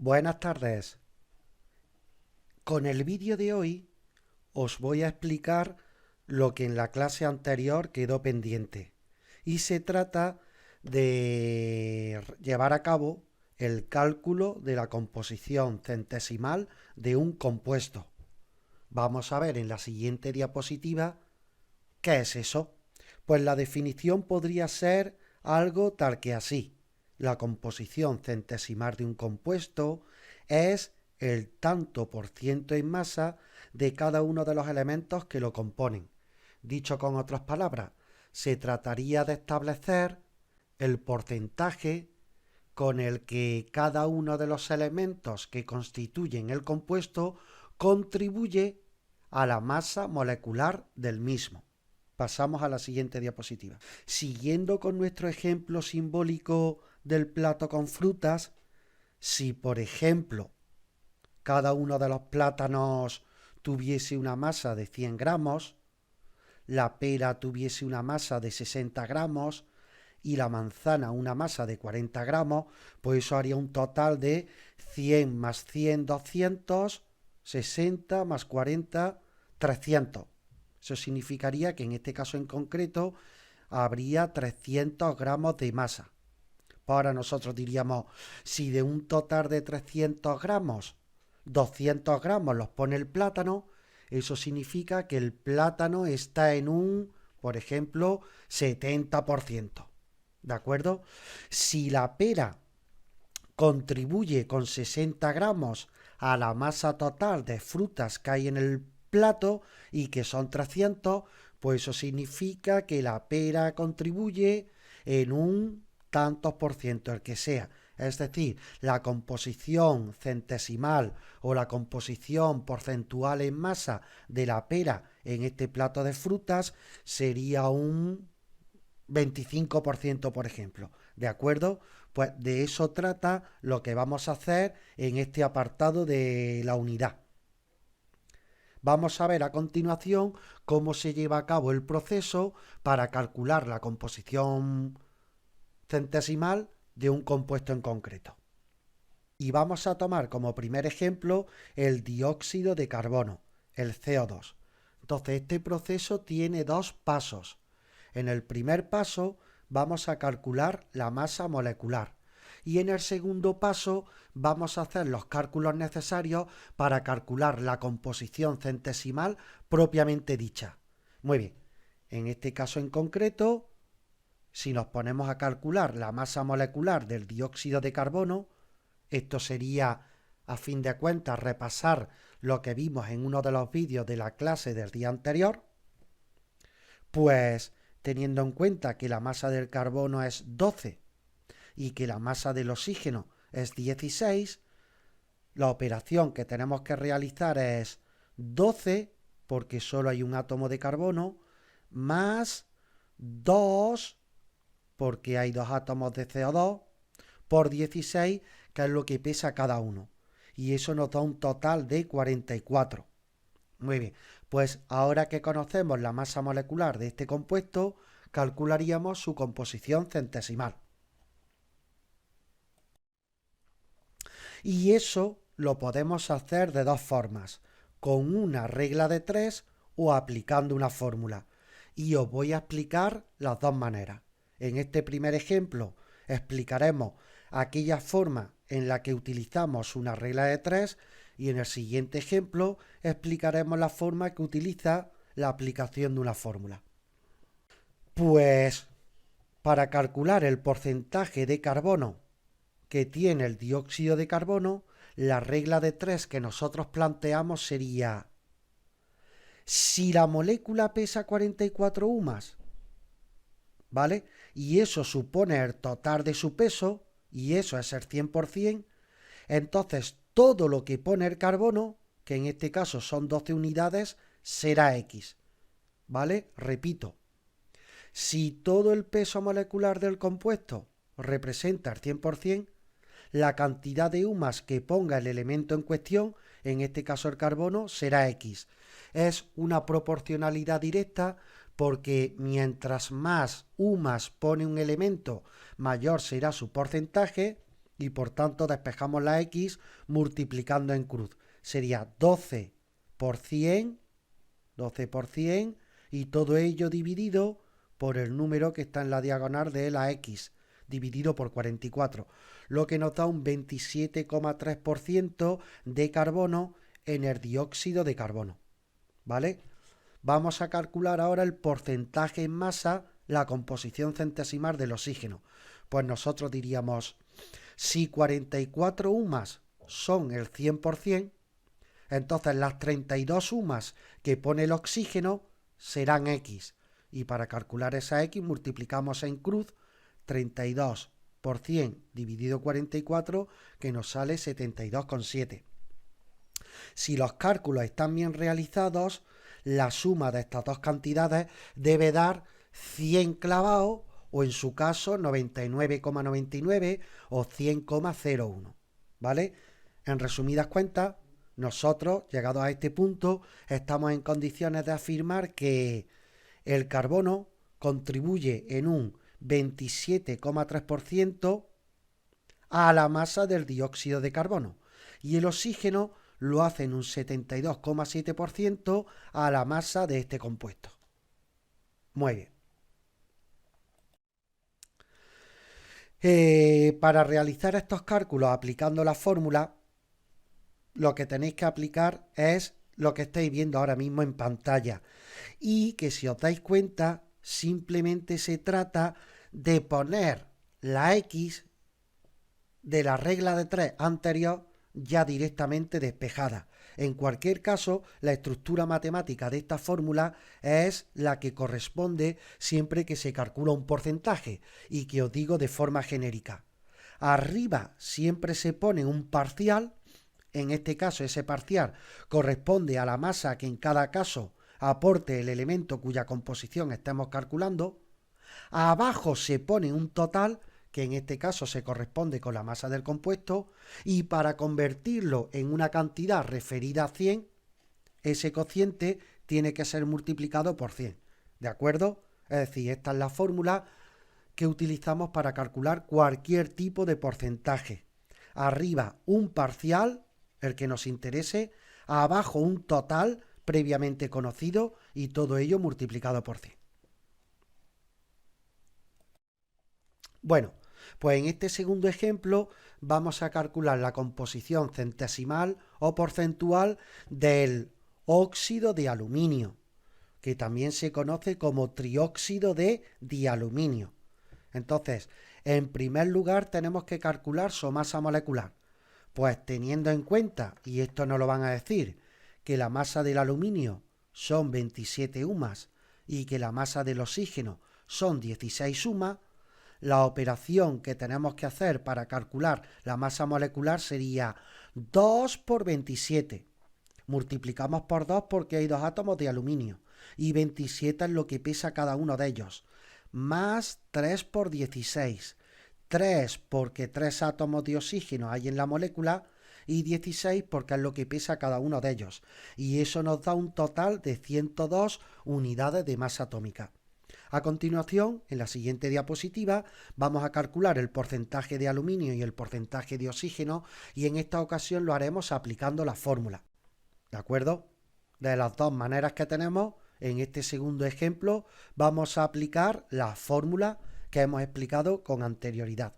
Buenas tardes. Con el vídeo de hoy os voy a explicar lo que en la clase anterior quedó pendiente. Y se trata de llevar a cabo el cálculo de la composición centesimal de un compuesto. Vamos a ver en la siguiente diapositiva qué es eso. Pues la definición podría ser algo tal que así. La composición centesimal de un compuesto es el tanto por ciento en masa de cada uno de los elementos que lo componen. Dicho con otras palabras, se trataría de establecer el porcentaje con el que cada uno de los elementos que constituyen el compuesto contribuye a la masa molecular del mismo. Pasamos a la siguiente diapositiva. Siguiendo con nuestro ejemplo simbólico del plato con frutas, si por ejemplo cada uno de los plátanos tuviese una masa de 100 gramos, la pera tuviese una masa de 60 gramos y la manzana una masa de 40 gramos, pues eso haría un total de 100 más 100, 200, 60 más 40, 300. Eso significaría que en este caso en concreto habría 300 gramos de masa. Ahora nosotros diríamos, si de un total de 300 gramos, 200 gramos los pone el plátano, eso significa que el plátano está en un, por ejemplo, 70%. ¿De acuerdo? Si la pera contribuye con 60 gramos a la masa total de frutas que hay en el plato y que son 300, pues eso significa que la pera contribuye en un tantos por ciento, el que sea. Es decir, la composición centesimal o la composición porcentual en masa de la pera en este plato de frutas sería un 25%, por ejemplo. ¿De acuerdo? Pues de eso trata lo que vamos a hacer en este apartado de la unidad. Vamos a ver a continuación cómo se lleva a cabo el proceso para calcular la composición centesimal de un compuesto en concreto. Y vamos a tomar como primer ejemplo el dióxido de carbono, el CO2. Entonces, este proceso tiene dos pasos. En el primer paso vamos a calcular la masa molecular y en el segundo paso vamos a hacer los cálculos necesarios para calcular la composición centesimal propiamente dicha. Muy bien, en este caso en concreto, si nos ponemos a calcular la masa molecular del dióxido de carbono, esto sería, a fin de cuentas, repasar lo que vimos en uno de los vídeos de la clase del día anterior, pues teniendo en cuenta que la masa del carbono es 12 y que la masa del oxígeno es 16, la operación que tenemos que realizar es 12, porque solo hay un átomo de carbono, más 2, porque hay dos átomos de CO2, por 16, que es lo que pesa cada uno. Y eso nos da un total de 44. Muy bien, pues ahora que conocemos la masa molecular de este compuesto, calcularíamos su composición centesimal. Y eso lo podemos hacer de dos formas, con una regla de 3 o aplicando una fórmula. Y os voy a explicar las dos maneras. En este primer ejemplo explicaremos aquella forma en la que utilizamos una regla de 3 y en el siguiente ejemplo explicaremos la forma que utiliza la aplicación de una fórmula. Pues para calcular el porcentaje de carbono que tiene el dióxido de carbono, la regla de 3 que nosotros planteamos sería: si la molécula pesa 44 UMAS, ¿vale? Y eso supone el total de su peso, y eso es el 100%, entonces todo lo que pone el carbono, que en este caso son 12 unidades, será X, ¿vale? Repito, si todo el peso molecular del compuesto representa el 100%, la cantidad de UMAS que ponga el elemento en cuestión, en este caso el carbono, será X. Es una proporcionalidad directa porque mientras más UMAS pone un elemento, mayor será su porcentaje, y por tanto despejamos la X multiplicando en cruz. Sería 12 por 100 y todo ello dividido por el número que está en la diagonal de la X, dividido por 44, lo que nos da un 27,3% de carbono en el dióxido de carbono, ¿vale? Vamos a calcular ahora el porcentaje en masa, la composición centesimal del oxígeno. Pues nosotros diríamos, si 44 UMAS son el 100%, entonces las 32 UMAS que pone el oxígeno serán X. Y para calcular esa X multiplicamos en cruz 32 por 100 dividido 44, que nos sale 72,7. Si los cálculos están bien realizados, la suma de estas dos cantidades debe dar 100 clavados, o en su caso 99,99 o 100,01, ¿vale? En resumidas cuentas, nosotros, llegados a este punto, estamos en condiciones de afirmar que el carbono contribuye en un 27,3% a la masa del dióxido de carbono y el oxígeno lo hace en un 72,7% a la masa de este compuesto. Muy bien. Para realizar estos cálculos aplicando la fórmula, lo que tenéis que aplicar es lo que estáis viendo ahora mismo en pantalla y que, si os dais cuenta, simplemente se trata de poner la X de la regla de 3 anterior ya directamente despejada. En cualquier caso, la estructura matemática de esta fórmula es la que corresponde siempre que se calcula un porcentaje y que os digo de forma genérica. Arriba siempre se pone un parcial. En este caso, ese parcial corresponde a la masa que en cada caso aporte el elemento cuya composición estemos calculando. Abajo se pone un total, que en este caso se corresponde con la masa del compuesto, y para convertirlo en una cantidad referida a 100, ese cociente tiene que ser multiplicado por 100, ¿de acuerdo? Es decir, esta es la fórmula que utilizamos para calcular cualquier tipo de porcentaje. Arriba un parcial, el que nos interese, abajo un total previamente conocido y todo ello multiplicado por 100. Bueno, pues en este segundo ejemplo vamos a calcular la composición centesimal o porcentual del óxido de aluminio, que también se conoce como trióxido de dialuminio. Entonces, en primer lugar tenemos que calcular su masa molecular. Pues teniendo en cuenta, y esto no lo van a decir, que la masa del aluminio son 27 UMAS y que la masa del oxígeno son 16 UMAS, la operación que tenemos que hacer para calcular la masa molecular sería 2 por 27. Multiplicamos por 2 porque hay dos átomos de aluminio y 27 es lo que pesa cada uno de ellos, más 3 por 16. 3 porque 3 átomos de oxígeno hay en la molécula y 16 porque es lo que pesa cada uno de ellos. Y eso nos da un total de 102 unidades de masa atómica. A continuación, en la siguiente diapositiva, vamos a calcular el porcentaje de aluminio y el porcentaje de oxígeno y en esta ocasión lo haremos aplicando la fórmula. ¿De acuerdo? De las dos maneras que tenemos, en este segundo ejemplo, vamos a aplicar la fórmula que hemos explicado con anterioridad.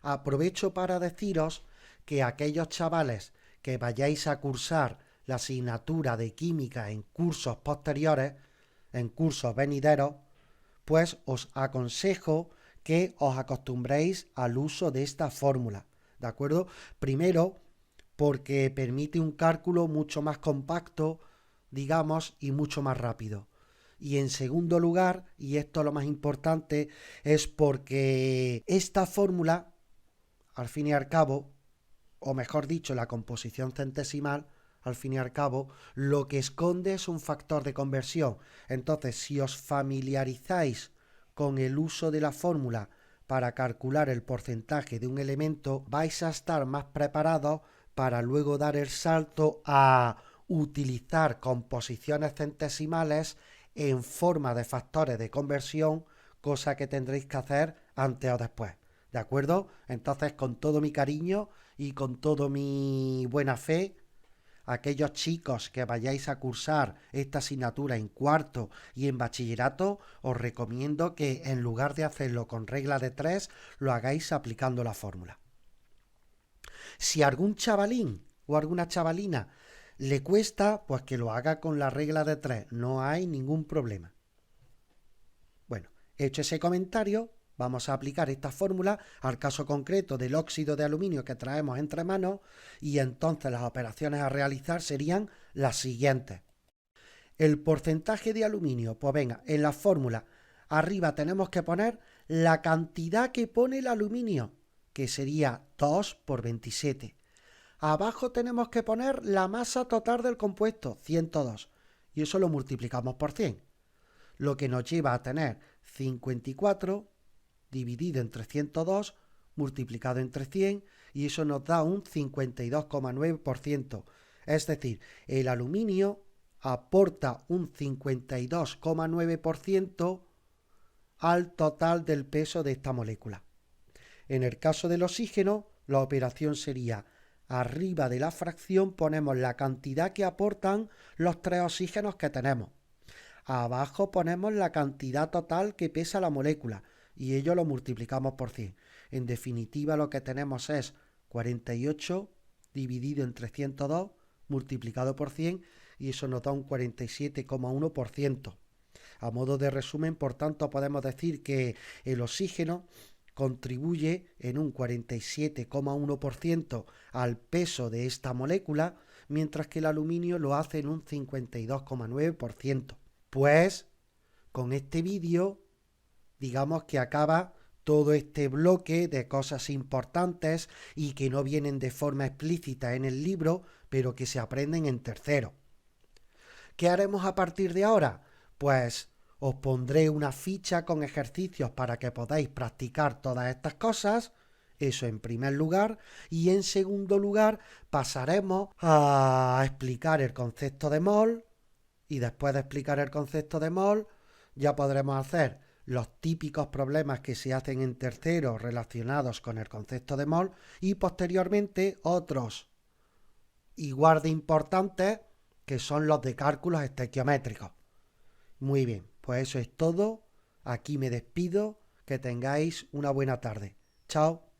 Aprovecho para deciros que aquellos chavales que vayáis a cursar la asignatura de química en cursos posteriores, en cursos venideros, pues os aconsejo que os acostumbréis al uso de esta fórmula, ¿de acuerdo? Primero, porque permite un cálculo mucho más compacto, digamos, y mucho más rápido. Y en segundo lugar, y esto es lo más importante, es porque esta fórmula, al fin y al cabo, o mejor dicho, la composición centesimal, al fin y al cabo, lo que esconde es un factor de conversión. Entonces, si os familiarizáis con el uso de la fórmula para calcular el porcentaje de un elemento, vais a estar más preparados para luego dar el salto a utilizar composiciones centesimales en forma de factores de conversión, cosa que tendréis que hacer antes o después, ¿De acuerdo? Entonces, con todo mi cariño y con toda mi buena fe, aquellos chicos que vayáis a cursar esta asignatura en cuarto y en bachillerato, os recomiendo que en lugar de hacerlo con regla de 3, lo hagáis aplicando la fórmula. Si a algún chavalín o alguna chavalina le cuesta, pues que lo haga con la regla de 3, no hay ningún problema. Bueno, hecho ese comentario, vamos a aplicar esta fórmula al caso concreto del óxido de aluminio que traemos entre manos y entonces las operaciones a realizar serían las siguientes. El porcentaje de aluminio, pues venga, en la fórmula arriba tenemos que poner la cantidad que pone el aluminio, que sería 2 por 27. Abajo tenemos que poner la masa total del compuesto, 102, y eso lo multiplicamos por 100, lo que nos lleva a tener 54 dividido entre 102 multiplicado entre 100, y eso nos da un 52,9%. Es decir, el aluminio aporta un 52,9% al total del peso de esta molécula. En el caso del oxígeno, la operación sería: arriba de la fracción ponemos la cantidad que aportan los 3 oxígenos que tenemos. Abajo ponemos la cantidad total que pesa la molécula y ello lo multiplicamos por 100. En definitiva, lo que tenemos es 48 dividido entre 102 multiplicado por 100, y eso nos da un 47,1%. A modo de resumen, por tanto, podemos decir que el oxígeno contribuye en un 47,1% al peso de esta molécula, mientras que el aluminio lo hace en un 52,9%. Pues con este vídeo, digamos que acaba todo este bloque de cosas importantes y que no vienen de forma explícita en el libro, pero que se aprenden en tercero. ¿Qué haremos a partir de ahora? Pues os pondré una ficha con ejercicios para que podáis practicar todas estas cosas, eso en primer lugar, y en segundo lugar pasaremos a explicar el concepto de mol, y después de explicar el concepto de mol ya podremos hacer los típicos problemas que se hacen en tercero relacionados con el concepto de mol, y posteriormente otros igual de importantes que son los de cálculos estequiométricos. Muy bien, pues eso es todo. Aquí me despido. Que tengáis una buena tarde. Chao.